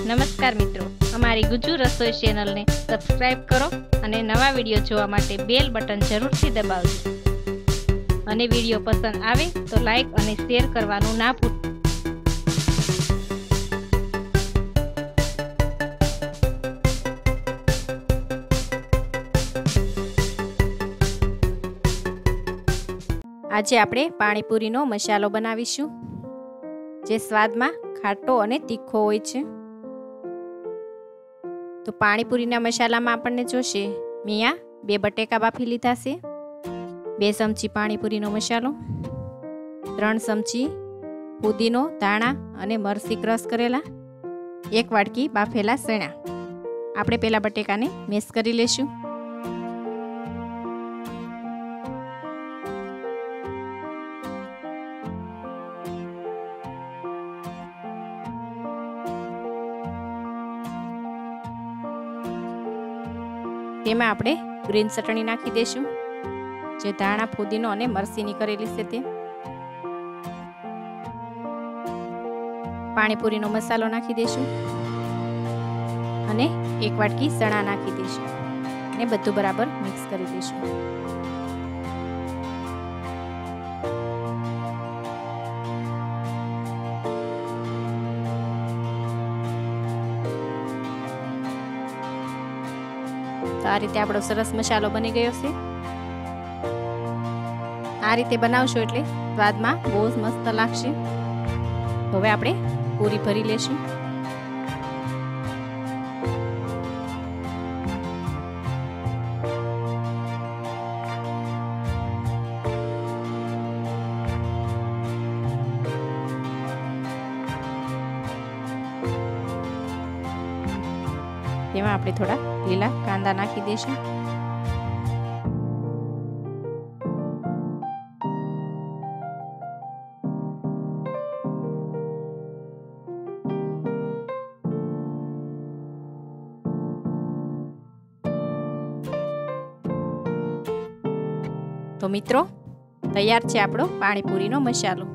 नमस्कार मित्रों, अमारी गुजू रसोई चेनल ने सब्सक्राइब करो अने नवा विडियो जोवा माटे बेल बटन जरूरथी दबावजो अने विडियो पसंद आवे तो लाइक अने शेर करवानुं ना भूलता। આજે આપણે પાણીપુરીનો મસાલો બનાવીશું, જે સ્વાદમાં ખાટો અને તીખો હોય છે। તો પાણીપુરીના મસાલામાં આપણને જોશે, મેં અહીંયા 2 બટેકા બાફી લીધા છે, 2 ચમચી પાણીપુરીનો મસાલો, 3 ચમચી ફુદીનો, ધાણા અને મરચી ક્રશ કરેલા, 1 વાટકી બાફેલા ચણા। આપણે પહેલા બટેકાને મેશ કરી લેશું। તેમાં આપણે ગ્રીન ચટણી નાખી દેશું, જે ધાણા, ફુદીનો અને મરચીની કરેલી છે તે। પાણીપુરીનો મસાલો નાખી દેશું અને 1 વાટકી ચણા નાખી દેશું અને બધું બરાબર મિક્સ કરી દેશું। तो आ रीते आपणो सरस मसालो बनी गयो छे। आ रीते बनावशो एटले स्वादमां बहुत मस्त लागशे। हवे आपणे पूरी भरी लेशुं। तेमां आपणे थोड़ा લીલા કાંદા નાખી દેશું। તો મિત્રો, તૈયાર છે આપણો પાણીપુરીનો મસાલો।